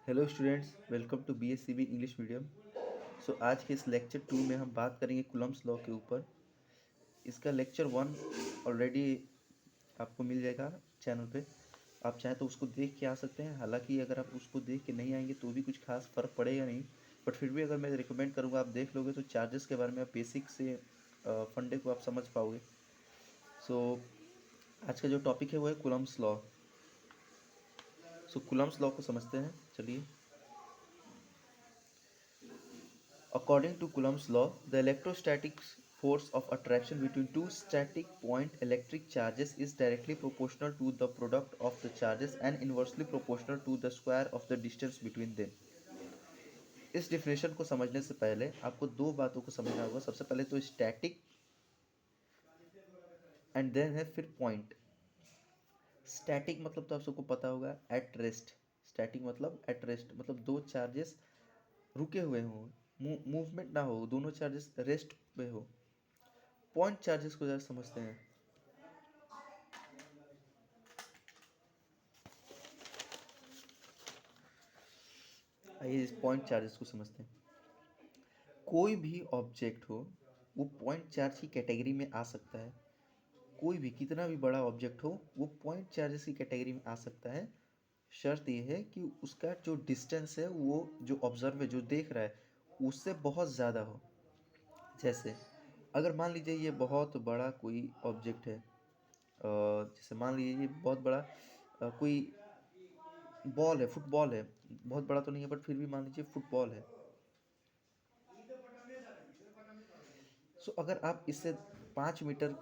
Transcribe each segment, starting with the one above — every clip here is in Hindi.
Hello students, welcome to BSCB English medium. आज के इस लेक्चर 2 में हम बात करेंगे कूलम्ब्स लॉ के ऊपर। इसका लेक्चर 1 ऑलरेडी आपको मिल जाएगा चैनल पे। आप चाहें तो उसको देख के आ सकते हैं। हालांकि अगर आप उसको देख के नहीं आएंगे तो भी कुछ खास फ़र्क पड़ेगा नहीं, बट फिर भी अगर मैं रिकमेंड करूँगा आप देख लोगे तो चार्जेस के बारे में आप बेसिक से फंडे को आप समझ पाओगे। सो आज का जो टॉपिक है वो है कूलम्ब्स लॉ। कूलम्ब्स लॉ को समझते हैं, चलिए। According to Coulomb's law, the electrostatic force of attraction between two static point electric charges is directly proportional to the product of the charges and inversely proportional to the square of the distance between them. इस डिफिनेशन को समझने से पहले आपको दो बातों को समझना होगा। सबसे पहले तो स्टैटिक एंड देन है फिर पॉइंट। स्टैटिक मतलब तो आप सबको पता होगा, एट रेस्ट। स्टैटिक मतलब एट रेस्ट, मतलब दो चार्जेस रुके हुए हों, मूवमेंट ना हो, दोनों चार्जेस रेस्ट पे हो। पॉइंट चार्जेस को जरा समझते हैं। आइए इस पॉइंट चार्जेस को समझते हैं। कोई भी ऑब्जेक्ट हो वो पॉइंट चार्ज की कैटेगरी में आ सकता है। कोई भी कितना भी बड़ा ऑब्जेक्ट हो वो पॉइंट चार्जेस की कैटेगरी में आ सकता है। शर्त ये है कि उसका जो डिस्टेंस है, वो जो ऑब्जर्व है, जो देख रहा है, उससे बहुत ज़्यादा हो। जैसे अगर मान लीजिए ये बहुत बड़ा कोई ऑब्जेक्ट है, जैसे मान लीजिए ये बहुत बड़ा कोई बॉल है, फुटबॉल है। बहुत बड़ा तो नहीं है बट फिर भी मान लीजिए फुटबॉल है। अगर आप इससे 5 मीटर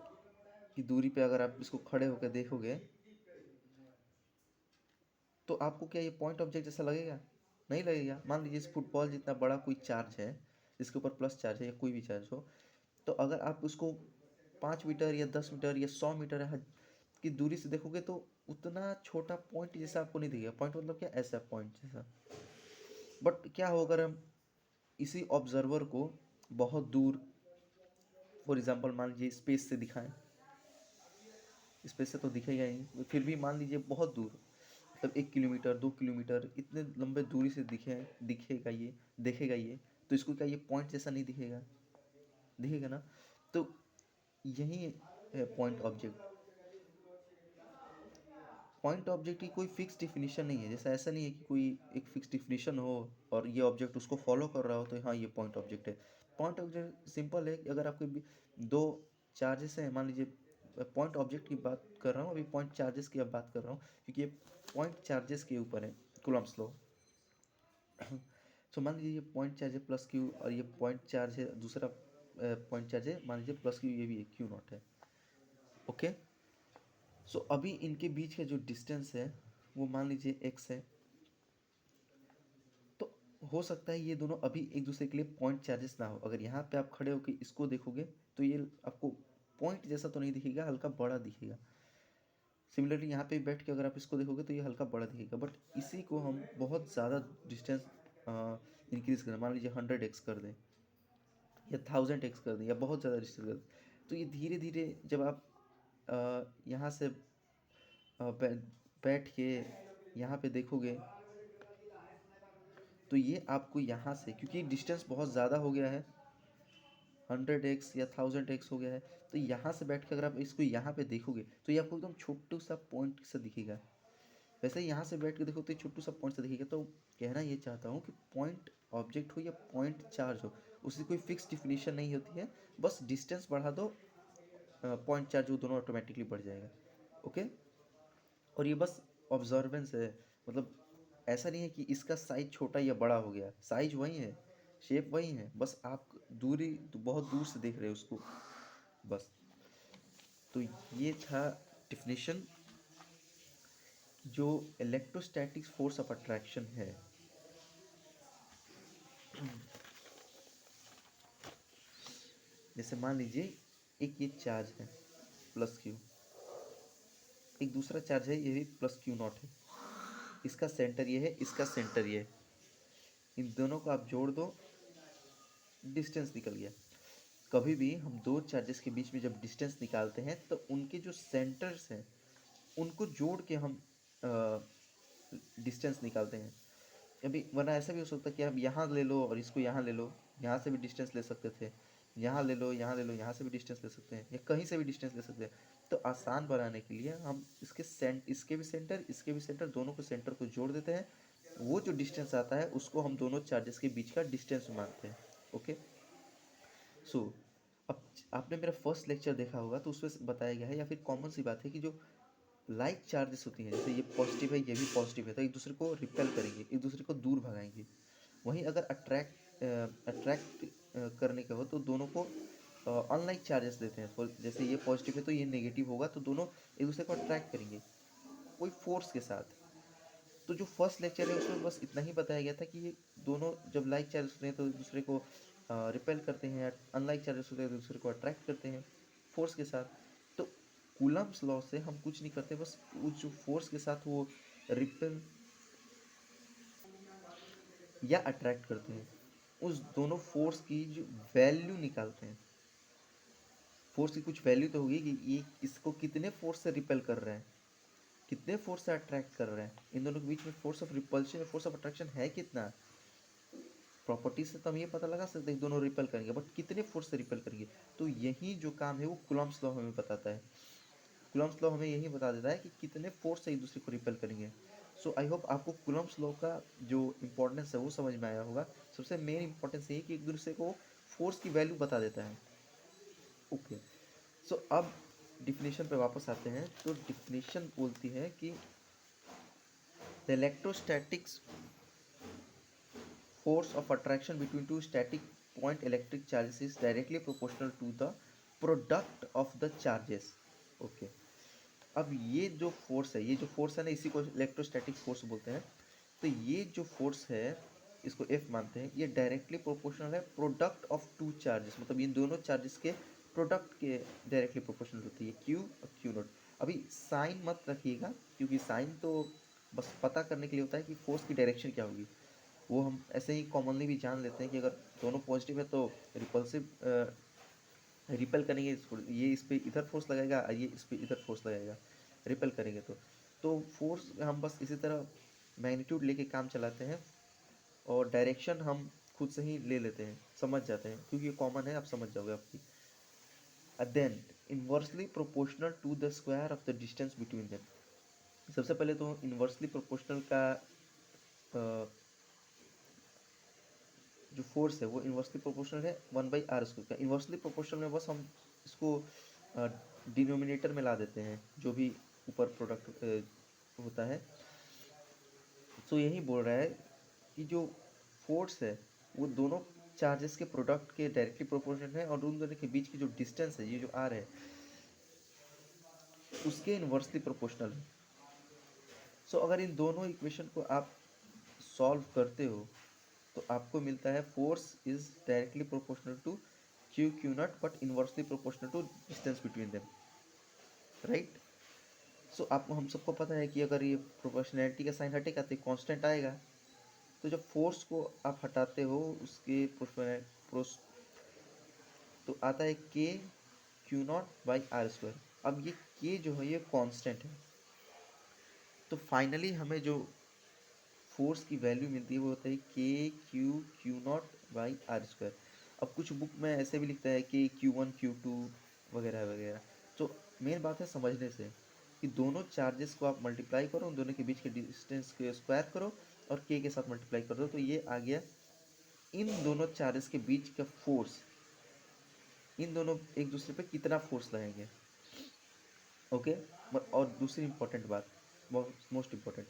की दूरी पे अगर आप इसको खड़े होकर देखोगे तो आपको क्या ये पॉइंट ऑब्जेक्ट जैसा लगेगा? नहीं लगेगा। मान लीजिए इस फुटबॉल जितना बड़ा कोई चार्ज है, जिसके ऊपर प्लस चार्ज है या कोई भी चार्ज हो, तो अगर आप उसको 5 मीटर या 10 मीटर या 100 मीटर की दूरी से देखोगे तो उतना छोटा पॉइंट जैसा आपको नहीं दिखेगा। पॉइंट मतलब क्या? ऐसा पॉइंट जैसा। बट क्या हो अगर हम इसी ऑब्जर्वर को बहुत दूर, फॉर एग्जांपल मान लीजिए स्पेस से दिखाएं। स्पेस से तो दिखेगा ही, फिर भी मान लीजिए बहुत दूर, मतलब 1 किलोमीटर 2 किलोमीटर इतने लंबे दूरी से देखेगा ये, तो इसको क्या ये पॉइंट जैसा नहीं दिखेगा? दिखेगा ना। तो यही है पॉइंट ऑब्जेक्ट। पॉइंट ऑब्जेक्ट की कोई फिक्स डिफिनीशन नहीं है। जैसा ऐसा नहीं है कि कोई एक फिक्स डिफिनीशन हो और ये ऑब्जेक्ट उसको फॉलो कर रहा हो तो हाँ ये पॉइंट ऑब्जेक्ट है। पॉइंट ऑब्जेक्ट सिंपल है कि अगर आपके दो चार्जेस हैं, मान लीजिए पॉइंट ऑब्जेक्ट की बात कर रहा हूँ, अभी पॉइंट चार्जेस की अब बात कर रहा हूँ क्योंकि ये पॉइंट चार्जेस के ऊपर है कूलम्ब्स लॉ। मान लीजिए ये पॉइंट चार्ज है प्लस क्यू और ये पॉइंट चार्ज है दूसरा पॉइंट चार्ज है, मान लीजिए प्लस क्यू, ये भी है क्यू नॉट है। ओके। अभी इनके बीच का जो डिस्टेंस है वो मान लीजिए एक्स है। तो हो सकता है ये दोनों अभी एक दूसरे के लिए पॉइंट चार्जेस ना हो। अगर यहाँ पे आप खड़े होकर इसको देखोगे तो ये आपको पॉइंट जैसा तो नहीं दिखेगा, हल्का बड़ा दिखेगा। सिमिलरली यहाँ पे बैठ के अगर आप इसको देखोगे तो ये हल्का बड़ा दिखेगा। बट इसी को हम बहुत ज़्यादा डिस्टेंस इंक्रीज करें, मान लीजिए 100x कर दें या 1000x कर दें या बहुत ज़्यादा डिस्टेंस कर दें, तो ये धीरे धीरे जब आप यहाँ से बैठ के यहाँ पे देखोगे तो ये आपको यहाँ से, क्योंकि डिस्टेंस बहुत ज़्यादा हो गया है, 100x या 1000x हो गया है, तो यहाँ से बैठ के अगर आप इसको यहाँ पे देखोगे तो ये आपको एकदम छोटू सा पॉइंट सा दिखेगा। वैसे ही यहाँ से बैठ के देखो तो ये छोटू सा पॉइंट सा दिखेगा। तो कहना ये चाहता हूँ कि पॉइंट ऑब्जेक्ट हो या पॉइंट चार्ज हो, उसकी कोई फिक्स डिफिनीशन नहीं होती है। बस डिस्टेंस बढ़ा दो, पॉइंट चार्ज वो दोनों ऑटोमेटिकली बढ़ जाएगा। ओके। और ये बस ऑब्जर्वेंस है, मतलब ऐसा नहीं है कि इसका साइज छोटा या बड़ा हो गया। साइज वही है, शेप वही है, बस आप दूरी तो बहुत दूर से देख रहे हो उसको बस। तो ये था डिफिनीशन जो इलेक्ट्रोस्टैटिक फोर्स ऑफ अट्रैक्शन है। जैसे मान लीजिए एक ये चार्ज है प्लस क्यू, एक दूसरा चार्ज है ये भी प्लस क्यू नॉट है। इसका सेंटर ये है, इसका सेंटर ये है। इन दोनों को आप जोड़ दो, डिस्टेंस निकल गया। कभी भी हम दो चार्जेस के बीच में जब डिस्टेंस निकालते हैं तो उनके जो सेंटर्स हैं उनको जोड़ के हम डिस्टेंस निकालते हैं। अभी वरना ऐसा भी हो सकता है कि आप यहाँ ले लो और इसको यहाँ ले लो, यहाँ से भी डिस्टेंस ले सकते थे, यहाँ ले लो, यहाँ ले लो, यहाँ से भी डिस्टेंस ले सकते हैं, या कहीं से भी डिस्टेंस ले सकते हैं। तो आसान बनाने के लिए हम इसके भी सेंटर, इसके भी सेंटर, दोनों के सेंटर को जोड़ देते हैं। वो जो डिस्टेंस आता है उसको हम दोनों चार्जेस के बीच का डिस्टेंस मानते हैं। ओके, सो अब आपने मेरा फर्स्ट लेक्चर देखा होगा तो उसमें बताया गया है, या फिर कॉमन सी बात है कि जो लाइक चार्जेस होती हैं, जैसे ये पॉजिटिव है ये भी पॉजिटिव है, तो एक दूसरे को रिपेल करेंगे, एक दूसरे को दूर भगाएंगे। वहीं अगर अट्रैक्ट करने का हो तो दोनों को अनलाइक चार्जेस देते हैं। जैसे ये पॉजिटिव है तो ये नेगेटिव होगा, तो दोनों एक दूसरे को अट्रैक्ट करेंगे कोई फोर्स के साथ। तो जो फर्स्ट लेक्चर है उसमें बस इतना ही बताया गया था कि ये दोनों जब लाइक चार्जेस होते हैं तो एक दूसरे को रिपेल करते हैं, अनलाइक चार्जेस होते हैं तो दूसरे को अट्रैक्ट करते हैं फोर्स के साथ। तो कूलम्स लॉ से हम कुछ नहीं करते, बस उस जो फोर्स के साथ वो रिपेल या अट्रैक्ट करते हैं, उस दोनों फोर्स की जो वैल्यू निकालते हैं। फोर्स की कुछ वैल्यू तो होगी कि ये इसको कितने फोर्स से रिपेल कर रहे हैं, कितने फोर्स से अट्रैक्ट कर रहे हैं, इन दोनों के बीच में फोर्स ऑफ रिपल्शन और फोर्स ऑफ अट्रैक्शन है कितना। प्रॉपर्टी से तो हम ये पता लगा सकते हैं दोनों रिपेल करेंगे, बट कितने फोर्स से रिपेल करेंगे। तो यही जो काम है वो कूलम्स लॉ हमें बताता है। कूलम्स लॉ हमें यही बता देता है कि कितने फोर्स से एक दूसरे को रिपेल करेंगे। सो आई होप आपको कूलम्स लॉ का जो इंपॉर्टेंस है वो समझ में आया होगा। सबसे मेन इंपॉर्टेंस ये है कि एक दूसरे को फोर्स की वैल्यू बता देता है। ओके, सो अब डिफिनेशन पे वापस आते हैं। तो डिफिनेशन बोलती है कि the electrostatics force of attraction between two static point electric charges is directly proportional to the product of the charges. Okay, अब ये जो फोर्स है, ये जो फोर्स है ना, इसी को इलेक्ट्रोस्टैटिक फोर्स बोलते हैं। तो ये जो फोर्स है इसको F मानते हैं, ये डायरेक्टली प्रोपोर्शनल है प्रोडक्ट ऑफ टू चार्जेस, मतलब ये दोनों चार्जेस के प्रोडक्ट के डायरेक्टली प्रोपोर्शनल होती है, Q और Q नॉट। अभी साइन मत रखिएगा, क्योंकि साइन तो बस पता करने के लिए होता है कि फोर्स की डायरेक्शन क्या होगी। वो हम ऐसे ही कॉमनली भी जान लेते हैं कि अगर दोनों पॉजिटिव है तो रिपल्सिव रिपेल करेंगे, इसको ये इस पर इधर फोर्स लगाएगा, ये इस पर इधर फोर्स लगाएगा, रिपेल करेंगे। तो फोर्स हम बस इसी तरह मैग्नीट्यूड लेके काम चलाते हैं, और डायरेक्शन हम खुद से ही ले लेते हैं, समझ जाते हैं, क्योंकि ये कॉमन है, आप समझ जाओगे आपकी। Then inversely proportional to the square of the distance between them. सबसे पहले तो इन्वर्सली प्रोपोर्शनल का जो फोर्स है वो इन्वर्सली प्रोपोर्शनल है 1/r² का। इन्वर्सली प्रोपोर्शनल में बस हम इसको डिनोमिनेटर में ला देते हैं, जो भी ऊपर प्रोडक्ट होता है। तो यही बोल रहा है कि जो फोर्स है वो दोनों चार्जेस के प्रोडक्ट के डायरेक्टली प्रोपोर्शनल है, और उन दोनों के बीच की जो डिस्टेंस है, ये जो आर है, उसके इन्वर्सली प्रोपोर्शनल है। सो अगर इन दोनों इक्वेशन को आप सॉल्व करते हो तो आपको मिलता है force is directly proportional to q naught but inversely proportional to distance between them, right. So आपको, हम सबको पता है कि अगर ये प्रोपोर्शनैलिटी का साइन हटेगा तो कांस्टेंट आएगा। तो जब फोर्स को आप हटाते हो उसके प्रोस तो आता है के Q0/r²। अब ये के जो है ये कांस्टेंट है, तो फाइनली हमें जो फोर्स की वैल्यू मिलती है वो होता है Q0/r²। अब कुछ बुक में ऐसे भी लिखता है कि Q1 Q2 वगैरह वगैरह। तो मेन बात है समझने से कि दोनों चार्जेस को आप मल्टीप्लाई करो, उन दोनों के बीच के डिस्टेंस को स्क्वायर करो और के साथ मल्टीप्लाई कर दो, तो ये आ गया इन दोनों चार्जेस के बीच का फोर्स। इन दोनों एक दूसरे पे कितना फोर्स लगाएंगे। ओके, और दूसरी इंपॉर्टेंट बात, मोस्ट इम्पोर्टेंट,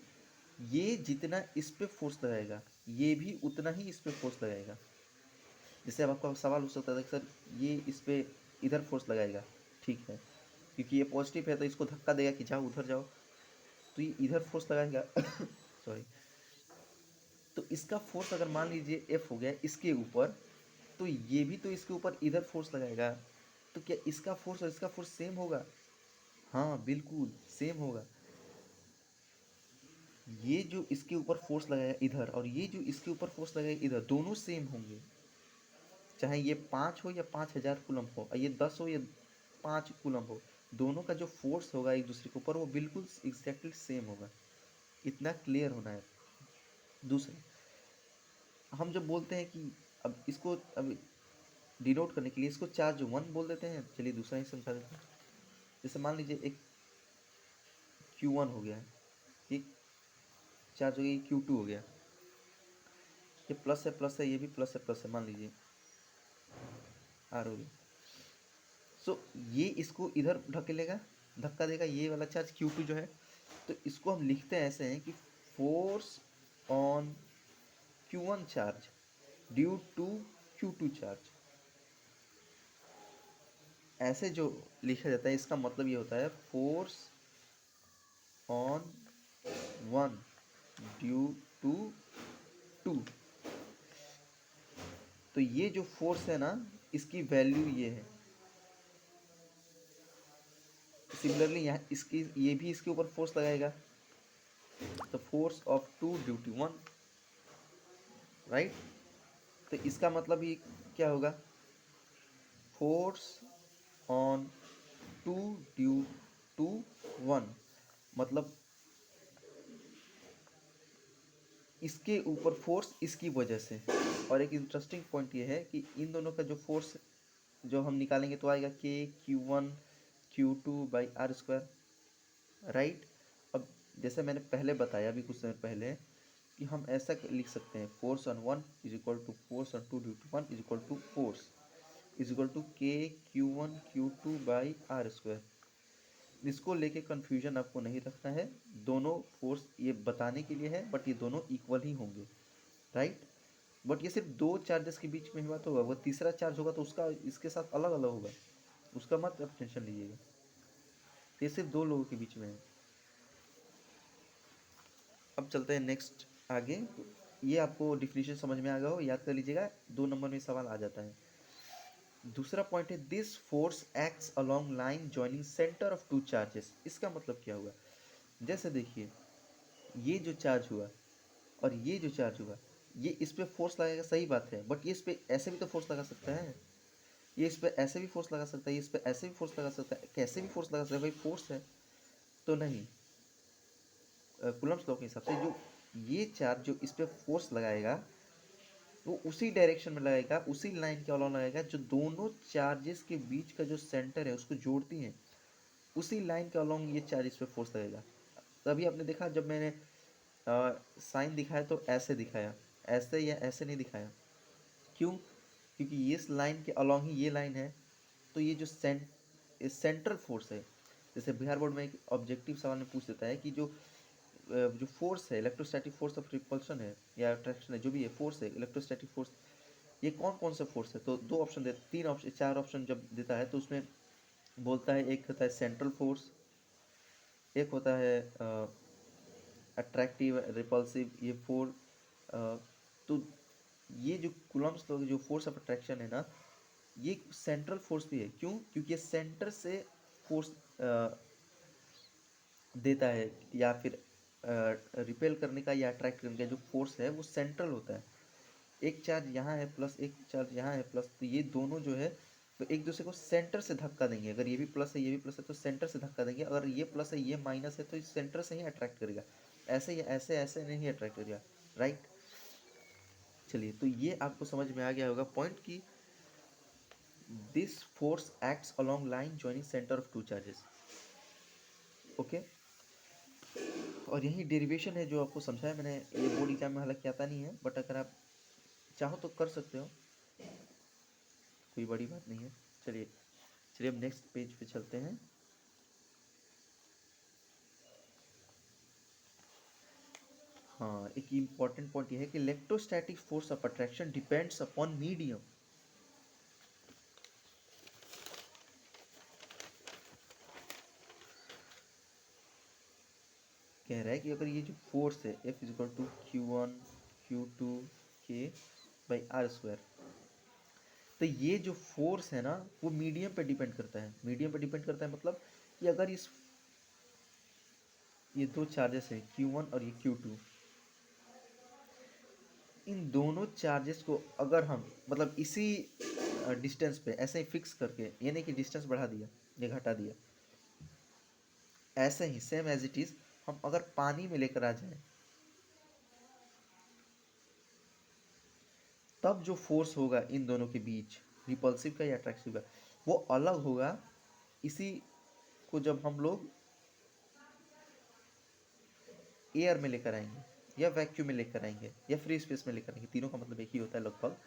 ये जितना इस पे फोर्स लगाएगा ये भी उतना ही इस पे फोर्स लगाएगा। जैसे अब आपका सवाल हो सकता है कि सर ये इस पे इधर फोर्स लगाएगा, ठीक है, क्योंकि ये पॉजिटिव है तो इसको धक्का देगा कि जाओ उधर जाओ, तो ये इधर फोर्स लगाएगा सॉरी। तो इसका फोर्स अगर मान लीजिए एफ हो गया इसके ऊपर, तो ये भी तो इसके ऊपर इधर फोर्स लगाएगा। तो क्या इसका फोर्स और इसका फोर्स सेम होगा? हाँ बिल्कुल सेम होगा। ये जो इसके ऊपर फोर्स लगाएगा इधर और ये जो इसके ऊपर फोर्स लगाएगा इधर, दोनों सेम होंगे। चाहे ये 5 हो या 5,000 कूलम हो, और ये 10 हो या 5 कूलम हो, दोनों का जो फोर्स होगा एक दूसरे के ऊपर वो बिल्कुल एग्जैक्टली सेम होगा। इतना क्लियर होना है। दूसरा, हम जब बोलते हैं कि अब इसको अब डिनोट करने के लिए इसको चार्ज 1 बोल देते हैं। चलिए दूसरा ही समझा देते हैं। जैसे मान लीजिए एक Q1 हो गया है, एक चार्ज हो गया, Q2 हो गया, ये प्लस है, ये भी प्लस है, मान लीजिए R हो गया। सो ये इसको इधर ढकेलेगा, धक्का देगा, ये वाला चार्ज Q2 जो है, तो इसको हम लिखते हैं ऐसे हैं कि force on Q1 charge due to Q2 charge. ऐसे जो लिखा जाता है इसका मतलब ये होता है फोर्स ऑन 1 ड्यू टू 2। तो ये जो फोर्स है ना, इसकी वैल्यू ये है। सिमिलरली यहाँ इसकी ये भी इसके ऊपर फोर्स लगाएगा, तो force of 2 due to 1, right. तो इसका मतलब ये क्या होगा, फोर्स ऑन 2 ड्यू टू 1, मतलब इसके ऊपर फोर्स इसकी वजह से। और एक इंटरेस्टिंग पॉइंट ये है कि इन दोनों का जो फोर्स जो हम निकालेंगे तो आएगा K Q1 Q2/r², राइट। अब जैसे मैंने पहले बताया अभी कुछ समय पहले कि हम ऐसा लिख सकते हैं force on 1 is equal to force on 2 due to 1 is equal to force is equal to K Q1 Q2/r²। इसको लेके कंफ्यूजन आपको नहीं रखना है, दोनों फोर्स ये बताने के लिए है, बट ये दोनों इक्वल ही होंगे, राइट। बट ये सिर्फ दो चार्जेस के बीच में ही बात होगा, वो तीसरा चार्ज होगा तो उसका इसके साथ अलग अलग होगा, उसका मत आप टेंशन लीजिएगा। ये सिर्फ दो लोगों के बीच में है। अब चलते हैं नेक्स्ट आगे। तो ये आपको डिफिनीशन समझ में आ गया हो, याद कर लीजिएगा, 2 नंबर में सवाल आ जाता है। दूसरा पॉइंट है this force acts along line joining centre of two charges. इसका मतलब क्या हुआ, जैसे देखिए ये जो चार्ज हुआ और ये जो चार्ज हुआ, ये इस पे फोर्स लगाएगा, सही बात है, बट ये इस पे ऐसे भी तो फोर्स लगा सकता है, ये इस पे ऐसे भी फोर्स लगा सकता है, ये इस पे ऐसे भी फोर्स लगा सकता है, कैसे भी फोर्स लगा सकता है, भाई फोर्स है। तो नहीं, कूलम्ब्स लॉ के हिसाब से जो ये चार्ज जो इस पे फोर्स लगाएगा वो उसी डायरेक्शन में लगाएगा, उसी लाइन के अलॉन्ग लगाएगा जो दोनों चार्जेस के बीच का जो सेंटर है उसको जोड़ती हैं, उसी लाइन के अलॉन्ग ये चार्ज इस पे फोर्स लगेगा। तभी आपने देखा जब मैंने साइन दिखाया तो ऐसे दिखाया, ऐसे या ऐसे नहीं दिखाया, क्यों, क्योंकि ये इस लाइन के अलॉन्ग ही ये लाइन है। तो ये जो सेंट्रल फोर्स है, जैसे बिहार बोर्ड में एक ऑब्जेक्टिव सवाल में पूछ देता है कि जो फोर्स है, इलेक्ट्रोस्टैटिक फोर्स ऑफ रिपल्शन है या अट्रैक्शन है, जो भी है फोर्स है, इलेक्ट्रोस्टैटिक फोर्स, ये कौन कौन सा फोर्स है। तो दो ऑप्शन दे, तीन ऑप्शन, चार ऑप्शन जब देता है तो उसमें बोलता है एक होता है सेंट्रल फोर्स, एक होता है अट्रैक्टिव रिपल्सिव, ये फोर। तो ये जो कूलम्ब्स लॉ जो फोर्स ऑफ अट्रैक्शन है ना, ये सेंट्रल फोर्स भी है, क्यों, क्योंकि ये सेंटर से फोर्स देता है, या फिर रिपेल करने का या अट्रैक्ट करने का जो फोर्स है वो सेंट्रल होता है। एक चार्ज यहाँ है प्लस, एक चार्ज यहाँ है प्लस, तो ये दोनों जो है तो एक दूसरे को सेंटर से धक्का देंगे। अगर ये भी प्लस है ये भी प्लस है तो सेंटर से धक्का देंगे, अगर ये प्लस है ये माइनस है तो इस सेंटर से ही अट्रैक्ट करेगा, ऐसे या ऐसे ऐसे नहीं अट्रैक्ट करेगा, राइट। चलिए, तो ये आपको समझ में आ गया होगा पॉइंट कि this force acts along line joining centre of two charges, okay. और यही डेरिवेशन है जो आपको समझाया मैंने, ये बोर्ड एग्जाम में हालांकि आता नहीं है, बट अगर आप चाहो तो कर सकते हो, कोई बड़ी बात नहीं है। चलिए चलिए अब नेक्स्ट पेज पे चलते हैं। हाँ, एक इम्पॉर्टेंट पॉइंट ये है कि electrostatic force of attraction depends upon medium. कह रहा है कि अगर ये जो फोर्स है F is equal to Q1 Q2K/r², तो ये जो फोर्स है ना वो मीडियम पे डिपेंड करता है। मीडियम पे डिपेंड करता है मतलब कि अगर ये दो चार्जेस हैं Q1 और ये Q2, इन दोनों चार्जेस को अगर हम मतलब इसी डिस्टेंस पे ऐसे ही फिक्स करके, ये नहीं कि डिस्टेंस बढ़ा दिया या घटा दिया, ऐसे ही सेम एज इट इज हम अगर पानी में लेकर आ जाए, तब जो फोर्स होगा इन दोनों के बीच, रिपल्सिव का या अट्रैक्टिव का, वो अलग होगा। इसी को जब हम लोग एयर में लेकर आएंगे या वैक्यूम में लेकर आएंगे या फ्री स्पेस में लेकर आएंगे, तीनों का मतलब एक ही होता है लगभग।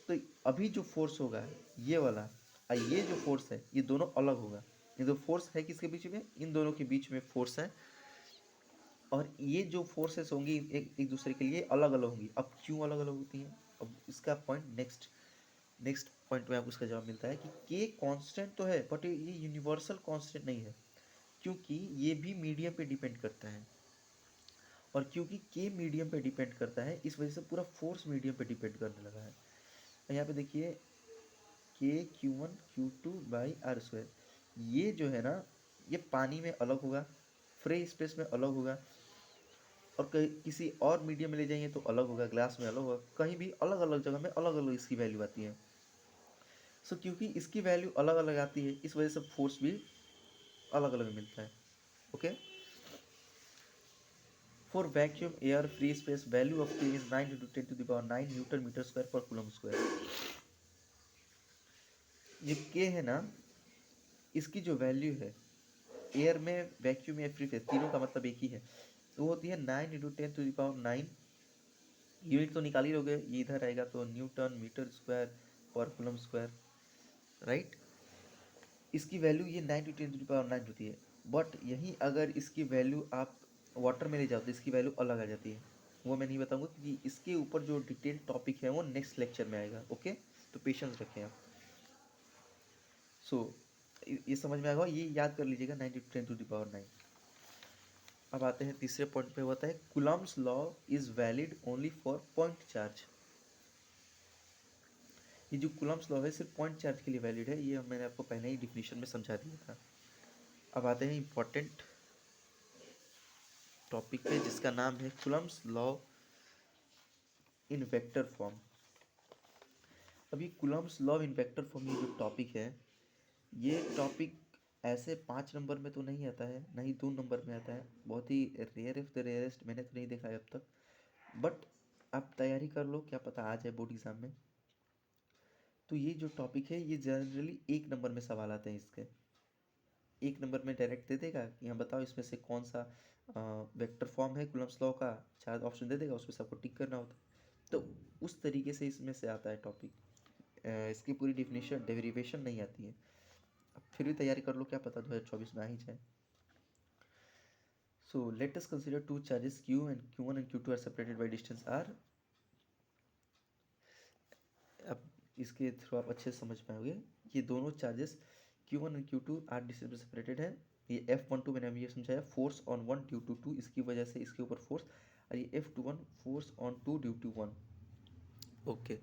तो अभी जो फोर्स होगा ये वाला और ये जो फोर्स है ये दोनों अलग होगा। ये दो फोर्स है किसके बीच में, इन दोनों के बीच में फोर्स है। और ये जो फोर्सेस होंगी एक एक दूसरे के लिए अलग अलग होंगी। अब क्यों अलग अलग होती हैं, अब इसका पॉइंट नेक्स्ट पॉइंट में आपको इसका जवाब मिलता है कि के कांस्टेंट तो है बट ये यूनिवर्सल कांस्टेंट नहीं है, क्योंकि ये भी मीडियम पे डिपेंड करता है। और क्योंकि के मीडियम पे डिपेंड करता है इस वजह से पूरा फोर्स मीडियम पे डिपेंड करने लगा है। यहाँ पे देखिए के Q1 Q2/r², ये जो है ना ये पानी में अलग होगा, फ्री स्पेस में अलग होगा, और कहीं किसी और मीडियम में ले जाएंगे तो अलग होगा, ग्लास में अलग होगा, कहीं भी अलग अलग जगह में अलग अलग इसकी वैल्यू आती है। सो क्योंकि इसकी वैल्यू अलग अलग आती है इस वजह से फोर्स भी अलग अलग मिलता है। Okay, for vacuum air free space value of के इज 9 × 10⁹ न्यूटन मीटर स्क्वायर पर कूलम स्क्वायर। ये के है ना, इसकी जो वैल्यू है एयर में, वैक्यूम या फ्री स्पेस, तीनों का मतलब एक ही है, तो वो होती है 9 × 10⁹ यूनिट तो निकाल ही लोगे, ये इधर आएगा तो न्यूटन मीटर स्क्वायर पर कूलम स्क्वायर, राइट। इसकी वैल्यू ये 9 × 10⁹ होती है। बट यहीं अगर इसकी वैल्यू आप वाटर में ले जाओ तो इसकी वैल्यू अलग आ जाती है। वो मैं नहीं बताऊंगा क्योंकि इसके ऊपर जो डिटेल टॉपिक है वो नेक्स्ट लेक्चर में आएगा। ओके, तो पेशेंस रखें आप। सो ये समझ में आएगा, ये याद कर लीजिएगा 9 × 10⁹। अब आते हैं तीसरे पॉइंट पे, होता है Coulomb's law is valid only for point charge. ये जो कूलम्स लॉ है सिर्फ पॉइंट चार्ज के लिए वैलिड है, ये मैंने आपको पहले ही डिफिनीशन में समझा दिया था। अब आते हैं इम्पोर्टेंट टॉपिक पे जिसका नाम है Coulomb's law in vector form. अभी Coulomb's law in vector form, ये जो टॉपिक है, ये टॉपिक ऐसे 5 नंबर में तो नहीं आता है, ना ही 2 नंबर में आता है, बहुत ही रेयर ऑफ द रेयरेस्ट, मैंने तो नहीं देखा है अब तक। बट आप तैयारी कर लो, क्या पता आ जाए बोर्ड एग्जाम में। तो ये जो टॉपिक है ये जनरली 1 नंबर में सवाल आते हैं इसके। 1 नंबर में डायरेक्ट दे देगा कि हाँ बताओ इसमें से कौन सा वेक्टर फॉर्म है कूलम्स लॉ का, 4 ऑप्शन दे देगा, उसमें सबको टिक करना होता है। तो उस तरीके से इसमें से आता है टॉपिक, इसकी पूरी डिफिनीशन डेरिवेशन नहीं आती है। अब फिर भी तैयारी कर लो, क्या पता 2024 में आ ही जाए। So let us consider two charges Q1 and Q2 are separated by distance r। अब इसके थ्रू आप अच्छे से समझ पाओगे, ये दोनों चार्जेस Q1 और Q2 आर डिस्टेंस में सेपरेटेड है। ये F12 मैंने अभी ये समझाया, फोर्स ऑन 1 ड्यू टू 2, इसकी वजह से इसके ऊपर फोर्स, और ये F21 force on 2 due to 1। Okay,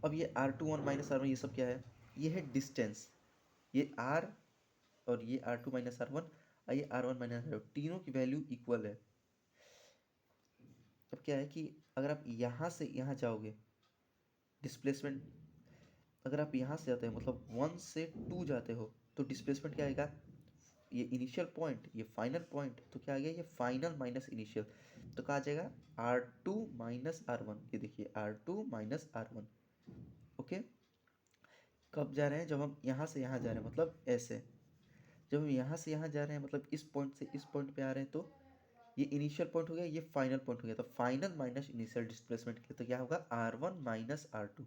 अब ये R21 - R1 ये सब क्या है, ये है डिस्टेंस। ये R और ये R2 - R1 और ये R1 - R2, तीनों की वैल्यू इक्वल है। अब क्या है कि अगर आप यहाँ से यहाँ जाओगे, डिस्प्लेसमेंट, अगर आप यहाँ से जाते हो मतलब 1 से 2 जाते हो तो डिस्प्लेसमेंट क्या आएगा, ये इनिशियल पॉइंट ये फाइनल पॉइंट, तो क्या आ गया, ये फाइनल माइनस इनिशियल, तो कहा जाएगा R2 - R1। ये देखिए R2 - R1। ओके, कब जा रहे हैं, जब हम यहाँ से यहाँ जा रहे हैं, मतलब ऐसे, जब हम यहाँ से यहाँ जा रहे हैं मतलब इस पॉइंट से इस पॉइंट पे आ रहे हैं, तो ये इनिशियल पॉइंट हो गया, ये फाइनल पॉइंट हो गया, तो फाइनल माइनस इनिशियल डिस्प्लेसमेंट के तो क्या होगा R1 - R2।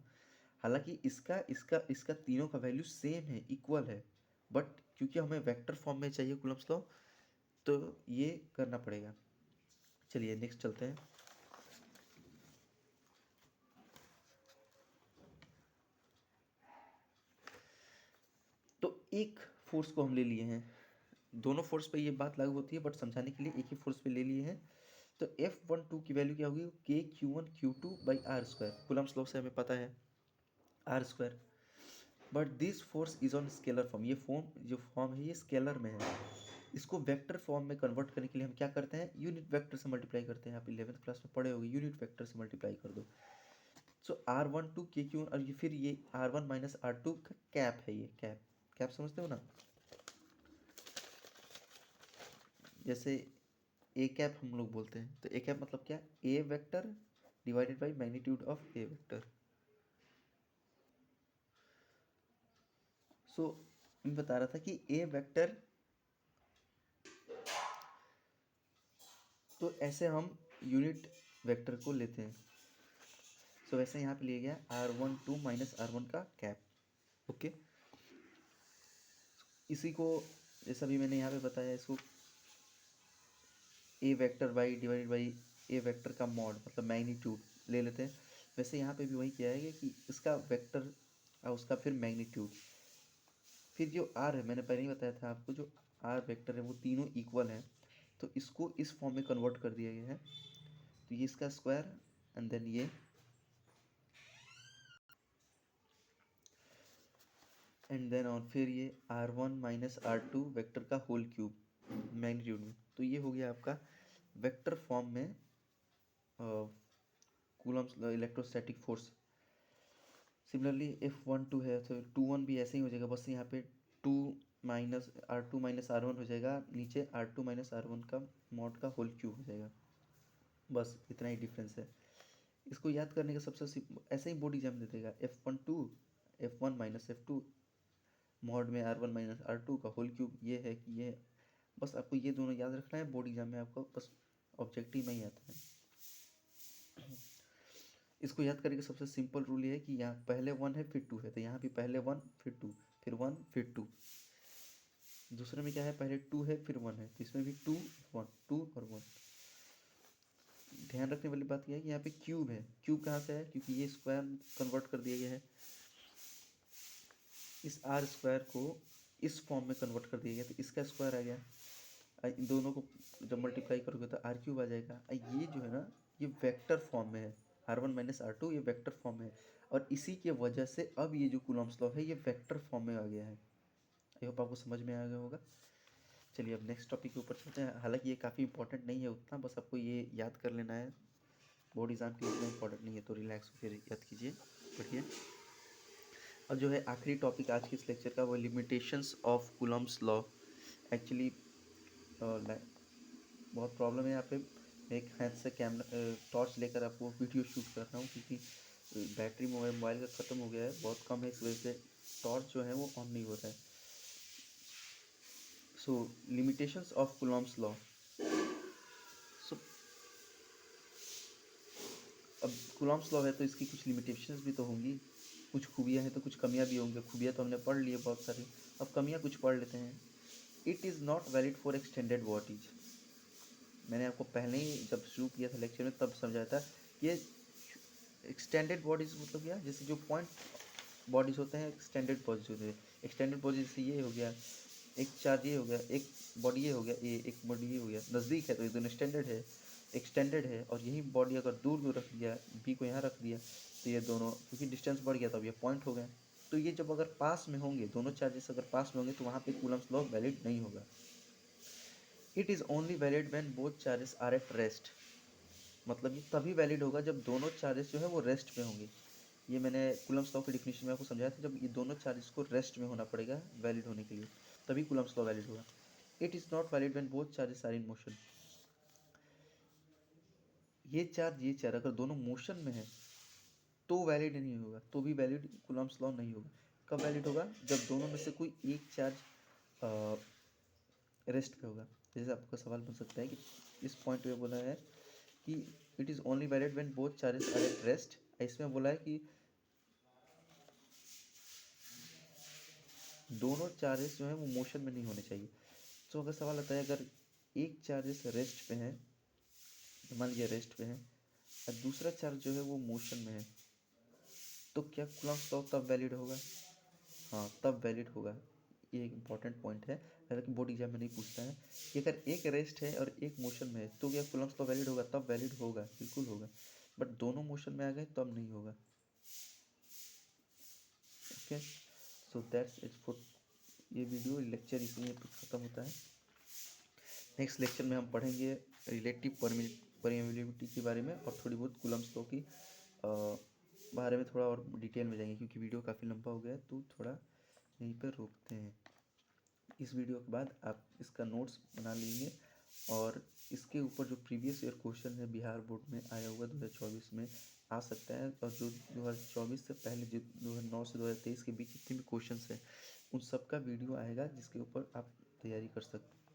हालांकि इसका इसका इसका तीनों का वैल्यू सेम है, इक्वल है, बट क्योंकि हमें वेक्टर फॉर्म में चाहिए कूलम्स लॉ, तो ये करना पड़ेगा। चलिए नेक्स्ट चलते हैं। तो एक फोर्स को हम ले लिए हैं, दोनों फोर्स पे ये बात लागू होती है बट समझाने के लिए एक ही फोर्स पे ले लिए हैं। तो F12 की वैल्यू क्या होगी, KQ1 Q2/r², कूलम्स लॉ से हमें पता है r²। But this force is on scalar form, ये फॉर्म जो फॉर्म है ये स्केलर में है। इसको वेक्टर फॉर्म में कन्वर्ट करने के लिए हम क्या करते हैं, यूनिट वेक्टर से मल्टीप्लाई करते हैं। आप 11th क्लास में पढ़े होंगे, यूनिट वेक्टर से मल्टीप्लाई कर दो। सो R12 KQ, और ये फिर ये R1 - R2 का कैप है, ये कैप, कैप समझते हो ना, जैसे ए कैप हम लोग बोलते हैं, तो ए कैप मतलब क्या, a vector divided by magnitude of a vector. So मैं बता रहा था कि ए वेक्टर, तो ऐसे हम यूनिट वेक्टर को लेते हैं। सो वैसे यहाँ पे लिया गया r12 माइनस r1 का कैप। ओके, इसी को जैसा भी मैंने यहाँ पे बताया, इसको a vector by divided by a vector का मॉड मतलब मैग्नीट्यूड ले लेते हैं। वैसे यहाँ पे भी वही किया है कि इसका वेक्टर और उसका फिर मैग्नीट्यूड, फिर जो आर है, मैंने पहले ही बताया था आपको, जो आर वेक्टर है वो तीनों इक्वल हैं, तो इसको इस फॉर्म में कन्वर्ट कर दिया गया है। तो ये इसका स्क्वायर एंड देन ये एंड देन और फिर ये r1 माइनस r2 वेक्टर का होल क्यूब मैग्नीट्यूड में। तो ये हो गया आपका वेक्टर फॉर्म में Coulomb's electrostatic force. Similarly F12 है तो 21 भी ऐसे ही हो जाएगा, बस यहाँ पे 2 माइनस r2 माइनस r1 हो जाएगा, नीचे r2 माइनस r1 का मॉड का होल क्यूब हो जाएगा। बस इतना ही डिफरेंस है। इसको याद करने का सबसे ऐसे ही बॉडी जम दे देगा, F1 माइनस F2 मॉड में r1 माइनस r2 का होल क्यूब। ये है कि ये बस आपको ये दोनों याद रखना है, बॉडी एग्जाम में आपको बस ऑब्जेक्टिव में ही आता है। इसको याद करने का सबसे सिंपल रूल ये है कि यहाँ पहले 1 है फिर 2 है, तो यहाँ भी पहले 1 फिर 2 फिर 1 फिर 2। दूसरे में क्या है, पहले 2 है फिर 1 है, तो इसमें भी 2 1 2 और 1। ध्यान रखने वाली बात यह है कि यहाँ पे क्यूब है, क्यूब कहाँ से है, क्योंकि ये स्क्वायर कन्वर्ट कर दिया गया है, इस आर स्क्वायर को इस फॉर्म में कन्वर्ट कर दिया गया, तो इसका स्क्वायर आ गया। इन दोनों को जब मल्टीप्लाई करोगे तो आर क्यूब आ जाएगा। ये जो है ना, ये वेक्टर फॉर्म में है, r1 माइनस r2 ये वेक्टर फॉर्म में है, और इसी के वजह से अब ये जो कूलम्स लॉ है ये वेक्टर फॉर्म में आ गया है। आई होप आपको समझ में आ गया होगा। चलिए अब नेक्स्ट टॉपिक के ऊपर चलते हैं। हालांकि ये काफ़ी इंपॉर्टेंट नहीं है उतना, बस आपको ये याद कर लेना है, बोर्ड एग्जाम के लिए इतना इंपॉर्टेंट नहीं है, तो रिलैक्स होकर याद कीजिए, पढ़िए। और जो है आखिरी टॉपिक आज के इस लेक्चर का, वो limitations of Coulomb's law. Actually बहुत प्रॉब्लम है यहाँ पे, मैं एक हाथ से कैमरा टॉर्च लेकर आपको वीडियो शूट कर रहा हूँ, क्योंकि बैटरी मोबाइल का ख़त्म हो गया है, बहुत कम है, इस वजह से टॉर्च जो है वो ऑन नहीं हो रहा है। सो लिमिटेशंस ऑफ कूलम्स लॉ। सो अब कूलम्स लॉ है तो इसकी कुछ लिमिटेशंस भी तो होंगी, कुछ खूबियाँ हैं तो कुछ कमियाँ भी होंगी। खूबियाँ तो हमने पढ़ ली है बहुत सारी, अब कमियाँ कुछ पढ़ लेते हैं। It is not valid for extended bodies. मैंने आपको पहले ही जब शुरू किया था लेक्चर में तब समझाया था कि एक्सटेंडेड बॉडीज मतलब क्या, जैसे जो पॉइंट बॉडीज होते हैं एक्सटेंडेड बॉडीज होते हैं। एक्सटेंडेड बॉडी जैसे ये हो गया, एक चार्ज ये हो गया, एक बॉडी ये हो गया, ये एक बॉडी ये हो गया, नज़दीक है तो ये दोनों एक्सटेंडेड है। और यही बॉडी अगर दूर दूर रख दिया, बी को यहाँ रख दिया, तो ये दोनों, क्योंकि डिस्टेंस बढ़ गया तो अब ये पॉइंट हो गए। तो ये जब अगर पास में होंगे, दोनों चार्जेस अगर पास में होंगे, तो वहाँ पे कूलम्स लॉ वैलिड नहीं होगा। It is only valid when both charges are at rest. मतलब ये तभी वैलिड होगा जब दोनों चार्जेस जो है वो रेस्ट में होंगे। ये मैंने कूलम्स लॉ की डिफिनेशन में आपको समझाया था, जब ये दोनों चार्जेस को रेस्ट में होना पड़ेगा वैलिड होने के लिए, तभी कूलम्स लॉ वैलिड होगा। It is not valid when both charges are in motion. ये चार्ज अगर दोनों मोशन में है तो वैलिड नहीं होगा, तो भी वैलिड कूलम्स लॉ नहीं होगा। कब वैलिड होगा, जब दोनों में से कोई एक चार्ज रेस्ट पे होगा। जैसे आपका सवाल बन सकता है कि इस पॉइंट पे बोला है कि it is only valid when both charges are at rest, इसमें बोला है कि दोनों चार्जेस जो है वो मोशन में नहीं होने चाहिए। तो अगर सवाल आता है, अगर एक चार्जेस रेस्ट पे है, मान लीजिए रेस्ट पे है, और दूसरा चार्ज जो है वो मोशन में है, तो क्या कूलम्स लॉ तब वैलिड होगा? हाँ, तब वैलिड होगा। ये एक इंपॉर्टेंट पॉइंट है, हालांकि बोर्ड एग्जाम में नहीं पूछता है कि अगर एक रेस्ट है और एक मोशन में है तो क्या कूलम्स लॉ वैलिड होगा? तब वैलिड होगा, बिल्कुल होगा। बट दोनों मोशन में आ गए तब नहीं होगा। Okay, so that's it for ये वीडियो लेक्चर, इसलिए ख़त्म होता है। नेक्स्ट लेक्चर में हम पढ़ेंगे रिलेटिव परमिएबिलिटी के बारे में, और थोड़ी बहुत कूलम्स लॉ की बारे में थोड़ा और डिटेल में जाएंगे, क्योंकि वीडियो काफ़ी लंबा हो गया है, तो थोड़ा यहीं पर रोकते हैं। इस वीडियो के बाद आप इसका नोट्स बना लेंगे, और इसके ऊपर जो प्रीवियस ईयर क्वेश्चन है बिहार बोर्ड में आया हुआ 2024 में आ सकता है, और जो 2024 से पहले जो 2009 से 2023 के बीच जितने भी क्वेश्चन है उन सब का वीडियो आएगा जिसके ऊपर आप तैयारी कर सकते